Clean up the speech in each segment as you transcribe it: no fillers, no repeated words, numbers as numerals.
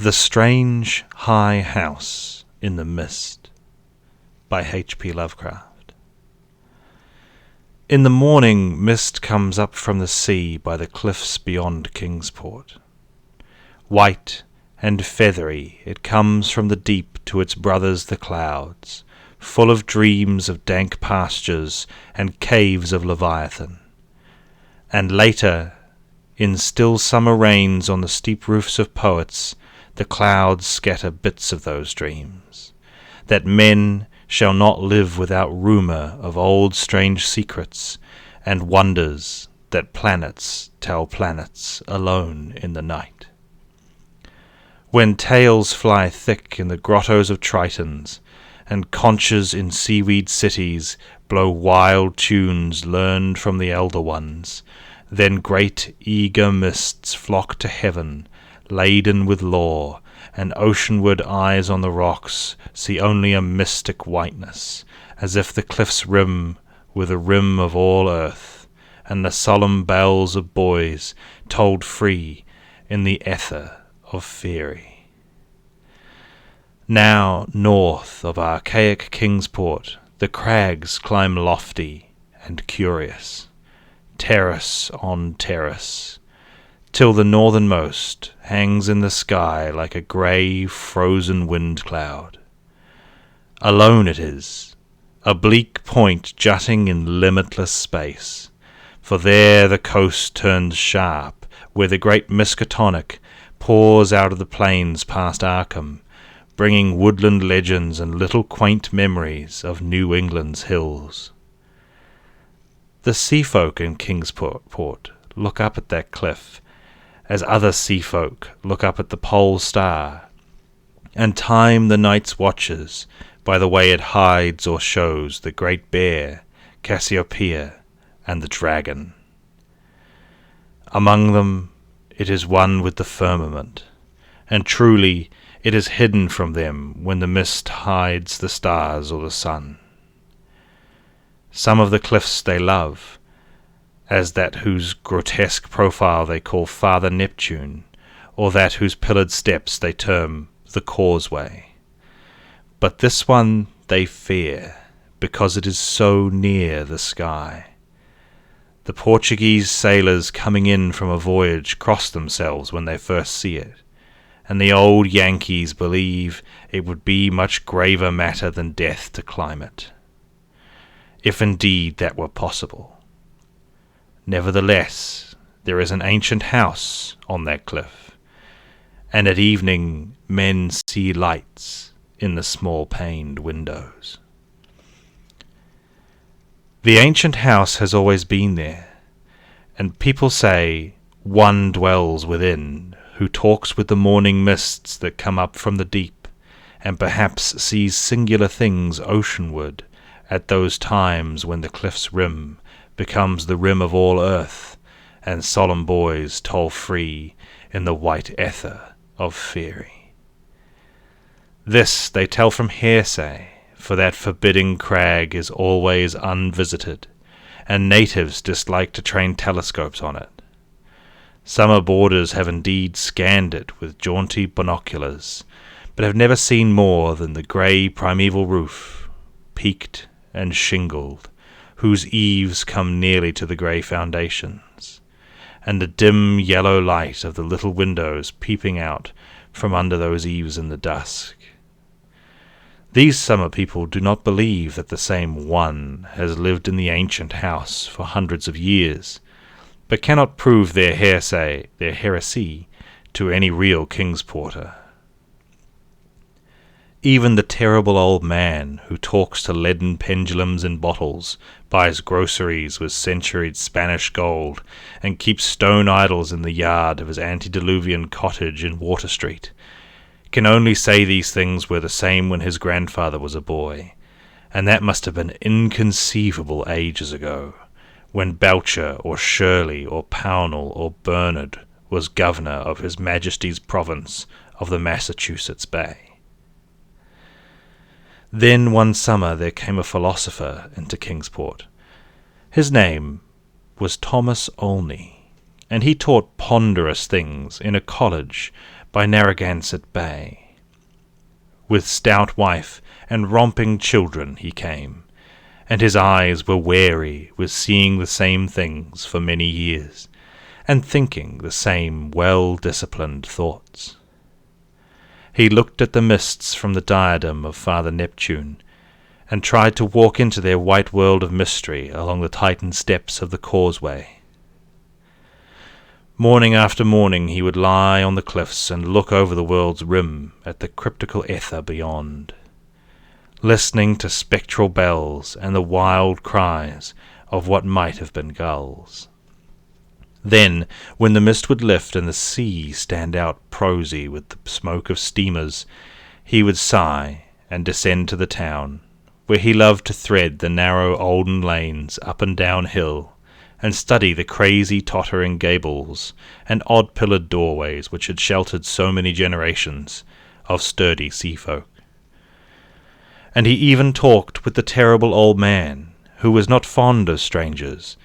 The Strange High House in the Mist by H.P. Lovecraft. In the morning mist comes up from the sea by the cliffs beyond Kingsport. White and feathery it comes from the deep to its brothers the clouds, full of dreams of dank pastures and caves of Leviathan. And later, in still summer rains on the steep roofs of poets, the clouds scatter bits of those dreams, that men shall not live without rumour of old strange secrets and wonders that planets tell planets alone in the night. When tales fly thick in the grottos of Tritons, and conches in seaweed cities blow wild tunes learned from the elder ones, then great eager mists flock to heaven, laden with lore, and oceanward eyes on the rocks see only a mystic whiteness, as if the cliff's rim were the rim of all earth, and the solemn bells of boys tolled free in the ether of faerie. Now north of archaic Kingsport the crags climb lofty and curious, terrace on terrace, till the northernmost hangs in the sky like a grey frozen wind cloud. Alone it is, a bleak point jutting in limitless space, for there the coast turns sharp, where the great Miskatonic pours out of the plains past Arkham, bringing woodland legends and little quaint memories of New England's hills. The sea folk in Kingsport look up at that cliff, as other sea folk look up at the pole star, and time the night's watches by the way it hides or shows the great bear, Cassiopeia, and the dragon. Among them it is one with the firmament, and truly it is hidden from them when the mist hides the stars or the sun. Some of the cliffs they love, as that whose grotesque profile they call Father Neptune, or that whose pillared steps they term the Causeway. But this one they fear, because it is so near the sky. The Portuguese sailors coming in from a voyage cross themselves when they first see it, and the old Yankees believe it would be much graver matter than death to climb it, if indeed that were possible. Nevertheless, there is an ancient house on that cliff, and at evening men see lights in the small-paned windows. The ancient house has always been there, and people say one dwells within who talks with the morning mists that come up from the deep, and perhaps sees singular things oceanward at those times when the cliff's rim becomes the rim of all earth, and solemn boys toll free in the white ether of faerie. This they tell from hearsay, for that forbidding crag is always unvisited, and natives dislike to train telescopes on it. Summer boarders have indeed scanned it with jaunty binoculars, but have never seen more than the grey primeval roof, peaked and shingled, whose eaves come nearly to the grey foundations, and the dim yellow light of the little windows peeping out from under those eaves in the dusk. These summer people do not believe that the same one has lived in the ancient house for hundreds of years, but cannot prove their heresy to any real Kingsporter. Even the terrible old man who talks to leaden pendulums in bottles, buys groceries with centuried Spanish gold, and keeps stone idols in the yard of his antediluvian cottage in Water Street, can only say these things were the same when his grandfather was a boy, and that must have been inconceivable ages ago, when Belcher or Shirley or Pownall or Bernard was governor of His Majesty's province of the Massachusetts Bay. Then one summer there came a philosopher into Kingsport. His name was Thomas Olney, and he taught ponderous things in a college by Narragansett Bay. With stout wife and romping children he came, and his eyes were weary with seeing the same things for many years, and thinking the same well-disciplined thoughts. He looked at the mists from the diadem of Father Neptune, and tried to walk into their white world of mystery along the tightened steps of the causeway. Morning after morning he would lie on the cliffs and look over the world's rim at the cryptical ether beyond, listening to spectral bells and the wild cries of what might have been gulls. Then, when the mist would lift and the sea stand out prosy with the smoke of steamers, he would sigh and descend to the town, where he loved to thread the narrow olden lanes up and down hill, and study the crazy tottering gables and odd-pillared doorways which had sheltered so many generations of sturdy sea-folk. And he even talked with the terrible old man, who was not fond of strangers,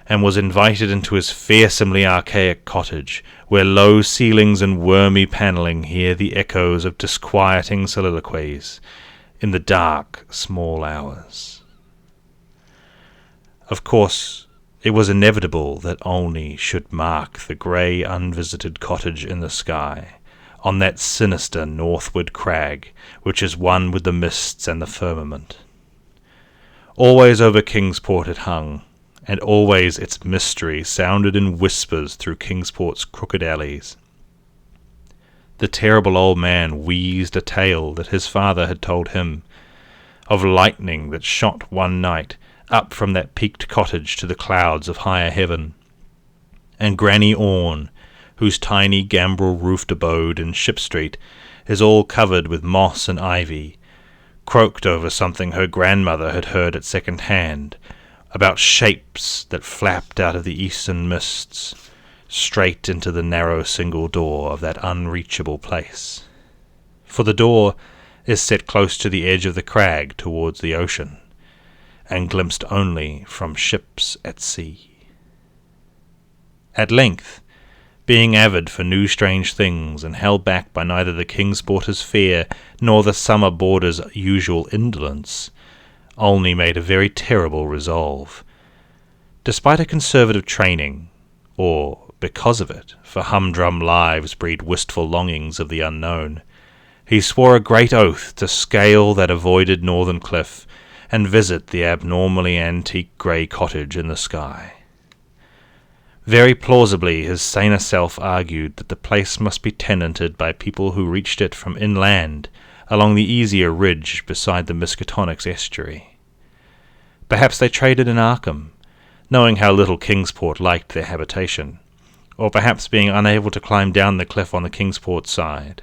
and was invited into his fearsomely archaic cottage, where low ceilings and wormy panelling hear the echoes of disquieting soliloquies in the dark, small hours. Of course, it was inevitable that Olney should mark the grey, unvisited cottage in the sky, on that sinister northward crag which is one with the mists and the firmament. Always over Kingsport it hung, and always its mystery sounded in whispers through Kingsport's crooked alleys. The terrible old man wheezed a tale that his father had told him, of lightning that shot one night up from that peaked cottage to the clouds of higher heaven, and Granny Orne, whose tiny gambrel-roofed abode in Ship Street is all covered with moss and ivy, croaked over something her grandmother had heard at second hand, about shapes that flapped out of the eastern mists, straight into the narrow single door of that unreachable place. For the door is set close to the edge of the crag towards the ocean, and glimpsed only from ships at sea. At length, being avid for new strange things, and held back by neither the Kingsporter's fear nor the summer boarder's usual indolence, Olney made a very terrible resolve. Despite a conservative training, or because of it, for humdrum lives breed wistful longings of the unknown, he swore a great oath to scale that avoided northern cliff and visit the abnormally antique grey cottage in the sky. Very plausibly his saner self argued that the place must be tenanted by people who reached it from inland, along the easier ridge beside the Miskatonic's estuary. Perhaps they traded in Arkham, knowing how little Kingsport liked their habitation, or perhaps being unable to climb down the cliff on the Kingsport side.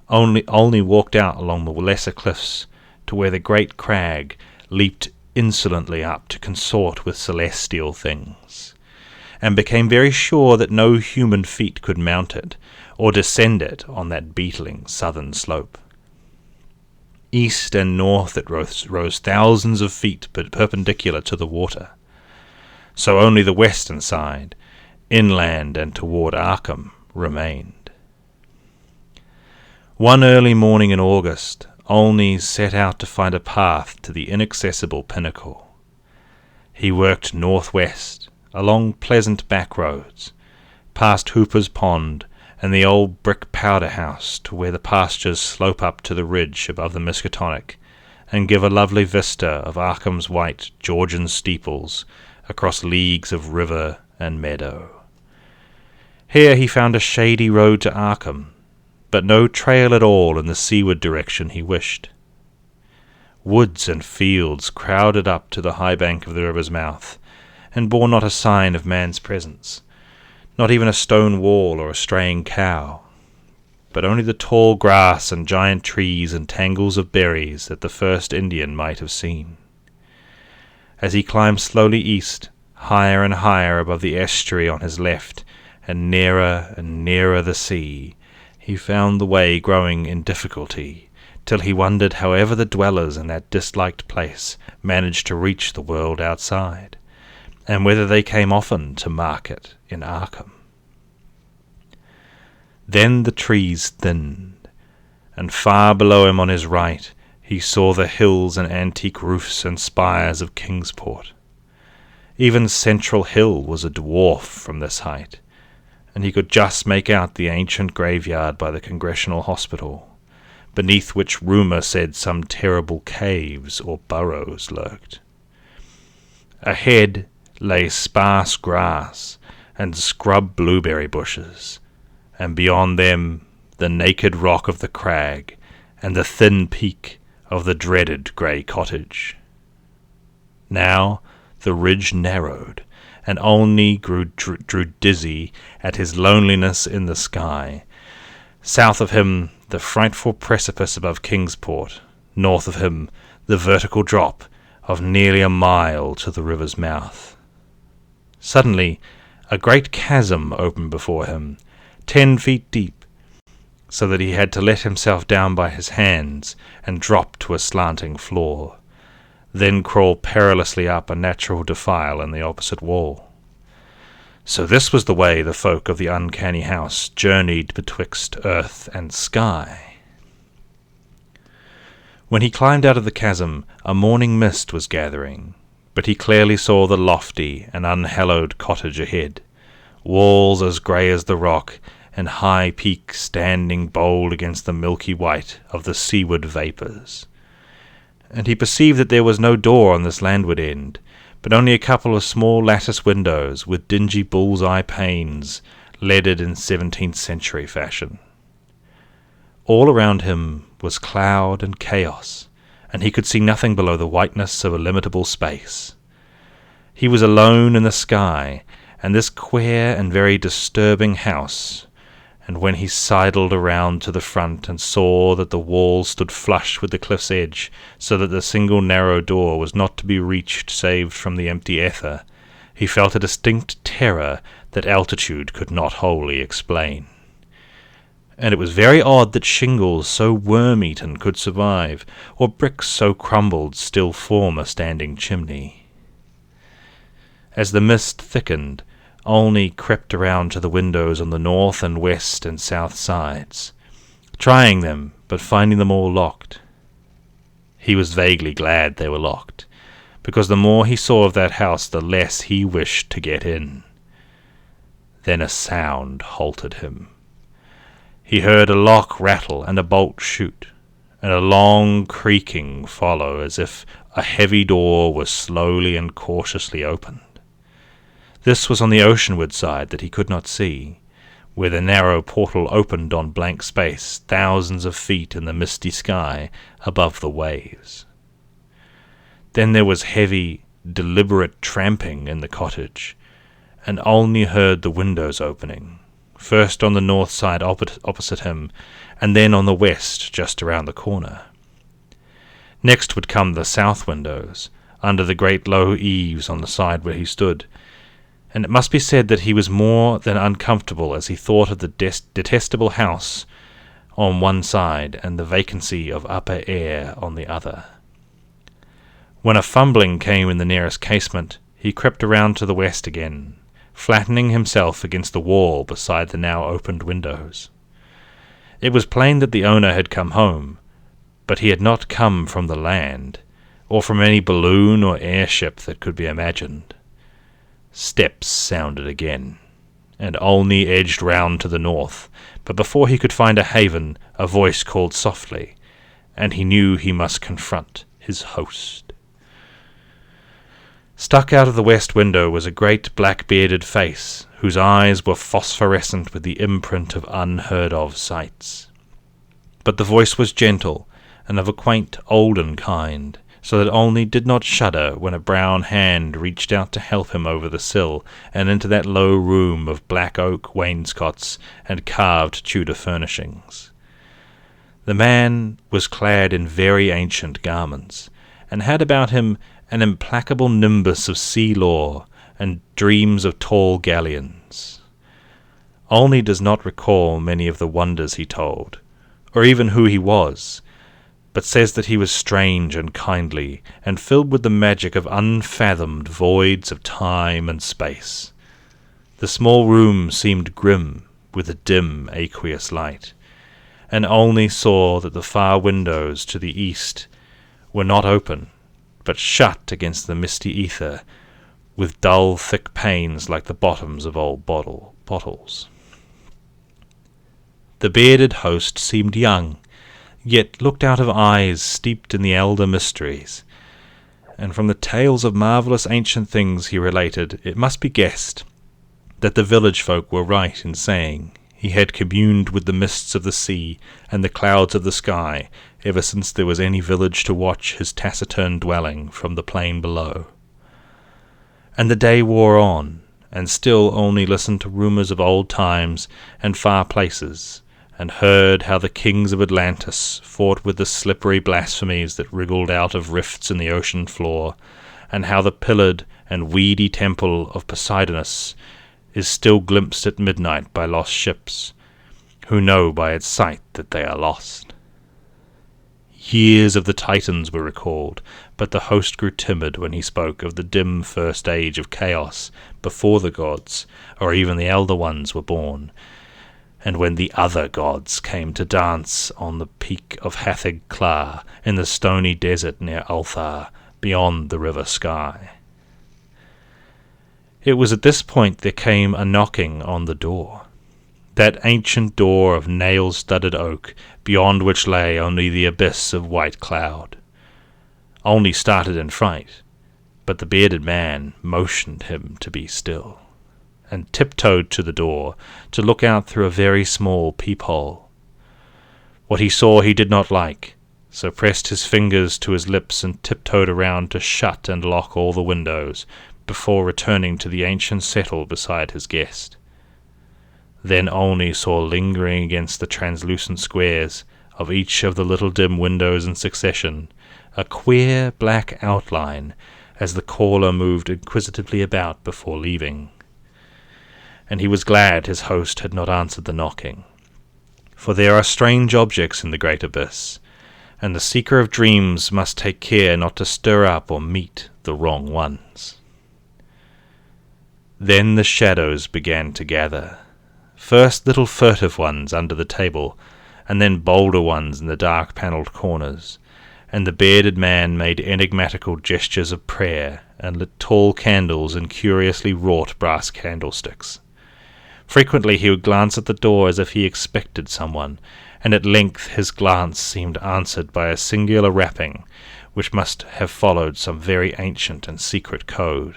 Olney walked out along the lesser cliffs to where the great crag leaped insolently up to consort with celestial things, and became very sure that no human feet could mount it, or descend it on that beetling southern slope. East and north it rose thousands of feet perpendicular to the water, so only the western side, inland and toward Arkham, remained. One early morning in August, Olney set out to find a path to the inaccessible pinnacle. He worked northwest, along pleasant back roads, past Hooper's Pond and the old brick powder house to where the pastures slope up to the ridge above the Miskatonic and give a lovely vista of Arkham's white Georgian steeples across leagues of river and meadow. Here he found a shady road to Arkham, but no trail at all in the seaward direction he wished. Woods and fields crowded up to the high bank of the river's mouth, and bore not a sign of man's presence, not even a stone wall or a straying cow, but only the tall grass and giant trees and tangles of berries that the first Indian might have seen. As he climbed slowly east, higher and higher above the estuary on his left, and nearer the sea, he found the way growing in difficulty, till he wondered how ever the dwellers in that disliked place managed to reach the world outside, and whether they came often to market in Arkham. Then the trees thinned, and far below him on his right he saw the hills and antique roofs and spires of Kingsport. Even Central Hill was a dwarf from this height, and he could just make out the ancient graveyard by the Congressional Hospital, beneath which rumour said some terrible caves or burrows lurked. Ahead lay sparse grass and scrub blueberry bushes, and beyond them the naked rock of the crag and the thin peak of the dreaded grey cottage. Now the ridge narrowed, and Olney drew dizzy at his loneliness in the sky. South of him the frightful precipice above Kingsport, north of him the vertical drop of nearly a mile to the river's mouth. Suddenly a great chasm opened before him, 10 feet deep, so that he had to let himself down by his hands and drop to a slanting floor, then crawl perilously up a natural defile in the opposite wall. So this was the way the folk of the uncanny house journeyed betwixt earth and sky. When he climbed out of the chasm, a morning mist was gathering, but he clearly saw the lofty and unhallowed cottage ahead, walls as grey as the rock, and high peaks standing bold against the milky white of the seaward vapours. And he perceived that there was no door on this landward end, but only a couple of small lattice windows with dingy bull's-eye panes, leaded in 17th century fashion. All around him was cloud and chaos, and he could see nothing below the whiteness of illimitable space. He was alone in the sky, and this queer and very disturbing house, and when he sidled around to the front and saw that the walls stood flush with the cliff's edge, so that the single narrow door was not to be reached save from the empty ether, he felt a distinct terror that altitude could not wholly explain. And it was very odd that shingles so worm-eaten could survive, or bricks so crumbled still form a standing chimney. As the mist thickened, Olney crept around to the windows on the north and west and south sides, trying them, but finding them all locked. He was vaguely glad they were locked, because the more he saw of that house, the less he wished to get in. Then a sound halted him. He heard a lock rattle and a bolt shoot, and a long creaking follow, as if a heavy door was slowly and cautiously opened. This was on the oceanward side that he could not see, where the narrow portal opened on blank space, thousands of feet in the misty sky above the waves. Then there was heavy, deliberate tramping in the cottage, and Olney heard the windows opening, first on the north side opposite him, and then on the west just around the corner. Next would come the south windows, under the great low eaves on the side where he stood, and it must be said that he was more than uncomfortable as he thought of the detestable house on one side and the vacancy of upper air on the other. When a fumbling came in the nearest casement, he crept around to the west again, flattening himself against the wall beside the now opened windows. It was plain that the owner had come home, but he had not come from the land, or from any balloon or airship that could be imagined. Steps sounded again, and Olney edged round to the north, but before he could find a haven, a voice called softly, and he knew he must confront his host. Stuck out of the west window was a great black-bearded face, whose eyes were phosphorescent with the imprint of unheard-of sights. But the voice was gentle, and of a quaint olden kind, so that Olney did not shudder when a brown hand reached out to help him over the sill and into that low room of black oak wainscots and carved Tudor furnishings. The man was clad in very ancient garments, and had about him an implacable nimbus of sea lore and dreams of tall galleons. Olney does not recall many of the wonders he told, or even who he was, but says that he was strange and kindly, and filled with the magic of unfathomed voids of time and space. The small room seemed grim, with a dim aqueous light, and only saw that the far windows to the east were not open, but shut against the misty ether, with dull thick panes like the bottoms of old bottles. The bearded host seemed young, yet looked out of eyes steeped in the elder mysteries, and from the tales of marvellous ancient things he related, it must be guessed that the village folk were right in saying he had communed with the mists of the sea and the clouds of the sky ever since there was any village to watch his taciturn dwelling from the plain below. And the day wore on, and still only listened to rumours of old times and far places, and heard how the kings of Atlantis fought with the slippery blasphemies that wriggled out of rifts in the ocean floor, and how the pillared and weedy temple of Poseidonus is still glimpsed at midnight by lost ships, who know by its sight that they are lost. Years of the Titans were recalled, but the host grew timid when he spoke of the dim first age of chaos before the gods, or even the elder ones, were born, and when the other gods came to dance on the peak of Hathig Klar in the stony desert near Ulthar, beyond the river Sky. It was at this point there came a knocking on the door, that ancient door of nail-studded oak, beyond which lay only the abyss of white cloud. Olney started in fright, but the bearded man motioned him to be still, and tiptoed to the door to look out through a very small peephole. What he saw he did not like, so pressed his fingers to his lips and tiptoed around to shut and lock all the windows, before returning to the ancient settle beside his guest. Then Olney saw lingering against the translucent squares of each of the little dim windows in succession a queer black outline as the caller moved inquisitively about before leaving. And he was glad his host had not answered the knocking, for there are strange objects in the great abyss, and the seeker of dreams must take care not to stir up or meet the wrong ones. Then the shadows began to gather, first little furtive ones under the table, and then bolder ones in the dark-panelled corners, and the bearded man made enigmatical gestures of prayer and lit tall candles in curiously wrought brass candlesticks. Frequently he would glance at the door as if he expected someone, and at length his glance seemed answered by a singular rapping, which must have followed some very ancient and secret code.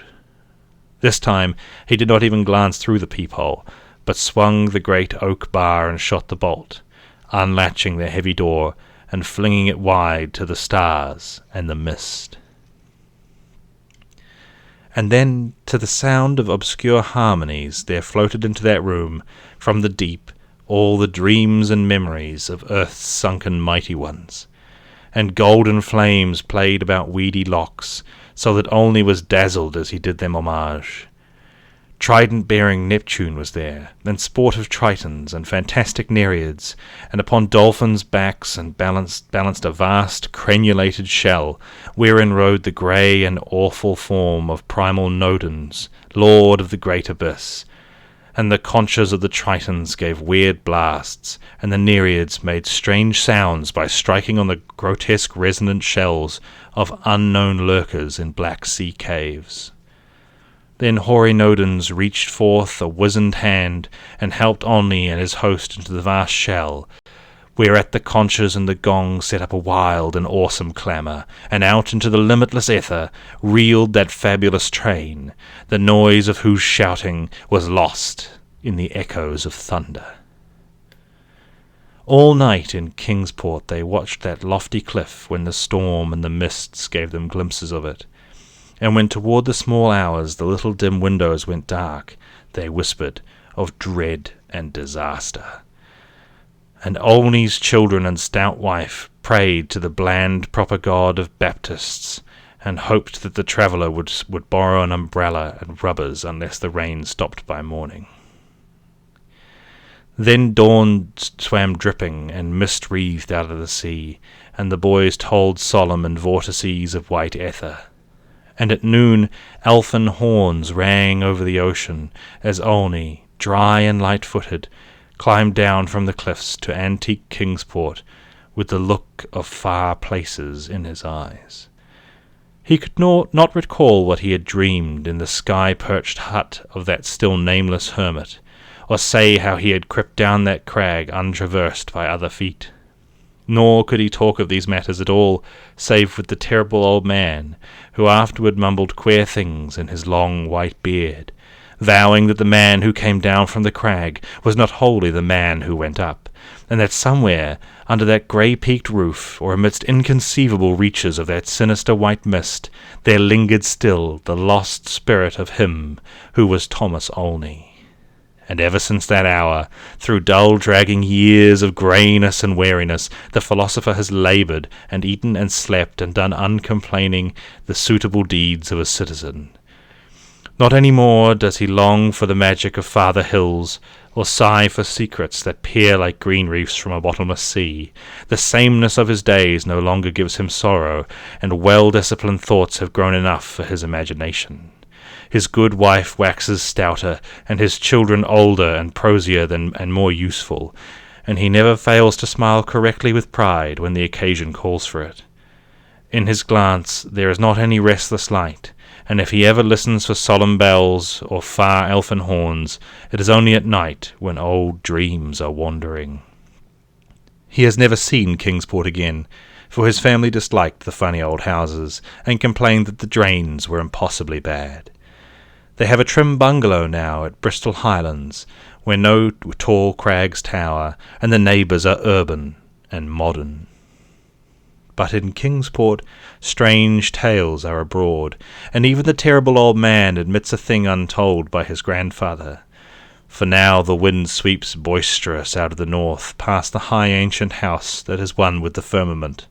This time he did not even glance through the peephole, but swung the great oak bar and shot the bolt, unlatching the heavy door and flinging it wide to the stars and the mist. And then, to the sound of obscure harmonies, there floated into that room, from the deep, all the dreams and memories of earth's sunken mighty ones, and golden flames played about weedy locks, so that Olney was dazzled as he did them homage. Trident-bearing Neptune was there, and sportive Tritons, and fantastic Nereids, and upon dolphins' backs and balanced a vast crenulated shell, wherein rode the grey and awful form of primal Nodens, lord of the great abyss, and the conchs of the Tritons gave weird blasts, and the Nereids made strange sounds by striking on the grotesque resonant shells of unknown lurkers in black sea caves. Then hoary Nodens reached forth a wizened hand and helped Olney and his host into the vast shell, whereat the conchs and the gong set up a wild and awesome clamour, and out into the limitless ether reeled that fabulous train, the noise of whose shouting was lost in the echoes of thunder. All night in Kingsport they watched that lofty cliff when the storm and the mists gave them glimpses of it, and when toward the small hours the little dim windows went dark, they whispered of dread and disaster. And Olney's children and stout wife prayed to the bland proper god of Baptists, and hoped that the traveller would borrow an umbrella and rubbers unless the rain stopped by morning. Then dawn swam dripping, and mist wreathed out of the sea, and the boys told solemn in vortices of white ether. And at noon elfin horns rang over the ocean, as Olney, dry and light-footed, climbed down from the cliffs to antique Kingsport with the look of far places in his eyes. He could not recall what he had dreamed in the sky-perched hut of that still nameless hermit, or say how he had crept down that crag untraversed by other feet. Nor could he talk of these matters at all, save with the terrible old man, who afterward mumbled queer things in his long white beard, vowing that the man who came down from the crag was not wholly the man who went up, and that somewhere under that grey-peaked roof, or amidst inconceivable reaches of that sinister white mist, there lingered still the lost spirit of him who was Thomas Olney. And ever since that hour, through dull dragging years of greyness and weariness, the philosopher has laboured, and eaten and slept, and done uncomplaining the suitable deeds of a citizen. Not any more does he long for the magic of farther hills, or sigh for secrets that peer like green reefs from a bottomless sea. The sameness of his days no longer gives him sorrow, and well-disciplined thoughts have grown enough for his imagination. His good wife waxes stouter, and his children older and prosier and more useful, and he never fails to smile correctly with pride when the occasion calls for it. In his glance there is not any restless light, and if he ever listens for solemn bells or far elfin horns, it is only at night when old dreams are wandering. He has never seen Kingsport again, for his family disliked the funny old houses, and complained that the drains were impossibly bad. They have a trim bungalow now at Bristol Highlands, where no tall crags tower, and the neighbours are urban and modern. But in Kingsport strange tales are abroad, and even the terrible old man admits a thing untold by his grandfather. For now the wind sweeps boisterous out of the north, past the high ancient house that is one with the firmament.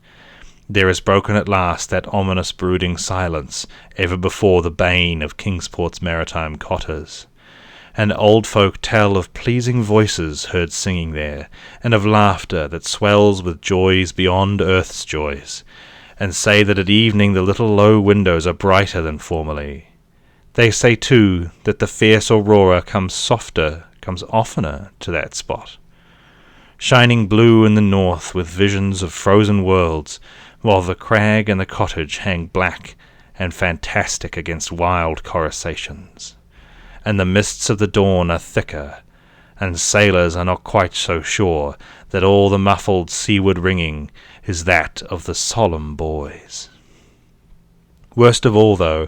There is broken at last that ominous brooding silence, ever before the bane of Kingsport's maritime cotters. And old folk tell of pleasing voices heard singing there, and of laughter that swells with joys beyond earth's joys, and say that at evening the little low windows are brighter than formerly. They say, too, that the fierce aurora comes oftener to that spot, shining blue in the north with visions of frozen worlds, while the crag and the cottage hang black and fantastic against wild coruscations, and the mists of the dawn are thicker, and sailors are not quite so sure that all the muffled seaward ringing is that of the solemn buoys. Worst of all, though,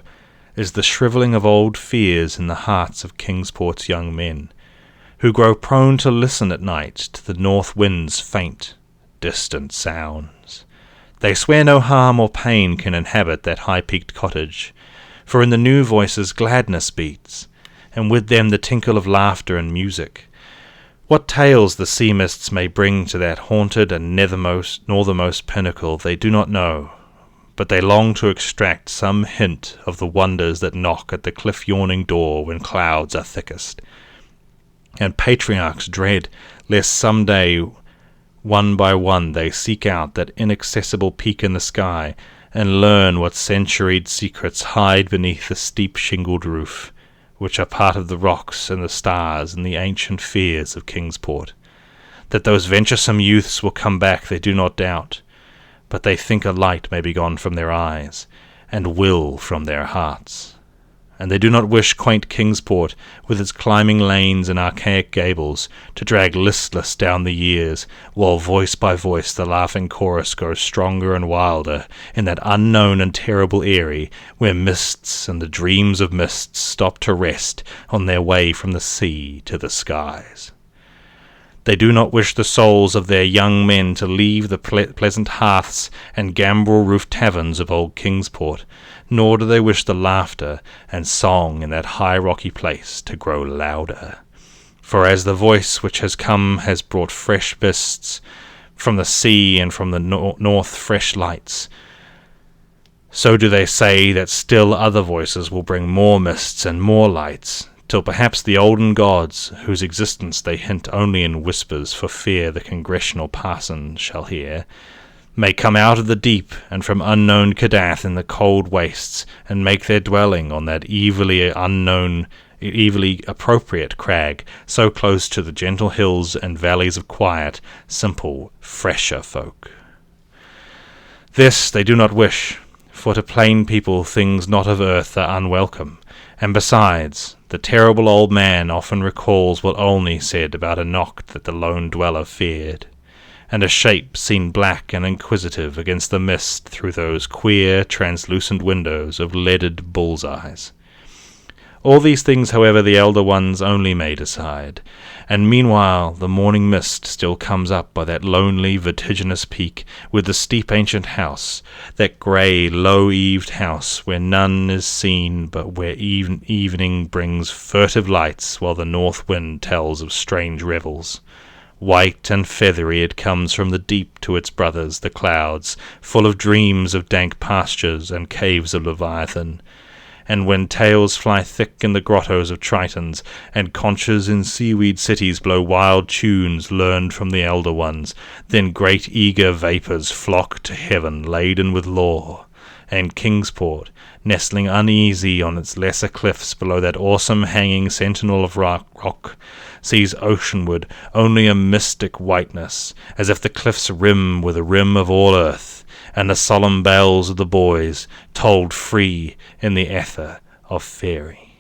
is the shrivelling of old fears in the hearts of Kingsport's young men, who grow prone to listen at night to the north wind's faint, distant sounds. They swear no harm or pain can inhabit that high-peaked cottage, for in the new voices gladness beats, and with them the tinkle of laughter and music. What tales the sea mists may bring to that haunted and northernmost pinnacle they do not know, but they long to extract some hint of the wonders that knock at the cliff-yawning door when clouds are thickest. And patriarchs dread lest some day, one by one, they seek out that inaccessible peak in the sky, and learn what centuried secrets hide beneath the steep shingled roof, which are part of the rocks and the stars and the ancient fears of Kingsport. That those venturesome youths will come back they do not doubt, but they think a light may be gone from their eyes, and will from their hearts. And they do not wish quaint Kingsport, with its climbing lanes and archaic gables, to drag listless down the years, while voice by voice the laughing chorus grows stronger and wilder in that unknown and terrible eyrie, where mists and the dreams of mists stop to rest on their way from the sea to the skies. They do not wish the souls of their young men to leave the pleasant hearths and gambrel-roofed taverns of old Kingsport, nor do they wish the laughter and song in that high rocky place to grow louder. For as the voice which has come has brought fresh mists from the sea and from the north fresh lights, so do they say that still other voices will bring more mists and more lights, till perhaps the olden gods, whose existence they hint only in whispers for fear the congressional parson shall hear, may come out of the deep and from unknown Cadath in the cold wastes, and make their dwelling on that evilly unknown evilly appropriate crag, so close to the gentle hills and valleys of quiet, simple, fresher folk. This they do not wish, for to plain people things not of earth are unwelcome, and besides, the terrible old man often recalls what Olney said about a knock that the lone dweller feared, and a shape seen black and inquisitive against the mist through those queer, translucent windows of leaded bull's eyes. All these things, however, the elder ones only may decide, and meanwhile the morning mist still comes up by that lonely, vertiginous peak, with the steep ancient house, that grey, low-eaved house, where none is seen, but where evening brings furtive lights, while the north wind tells of strange revels. White and feathery it comes from the deep to its brothers, the clouds, full of dreams of dank pastures and caves of Leviathan. And when tales fly thick in the grottos of Tritons, and conches in seaweed cities blow wild tunes learned from the elder ones, then great eager vapours flock to heaven laden with lore, and Kingsport, nestling uneasy on its lesser cliffs below that awesome hanging sentinel of rock, sees oceanward only a mystic whiteness, as if the cliff's rim were the rim of all earth, and the solemn bells of the boys tolled free in the ether of faerie.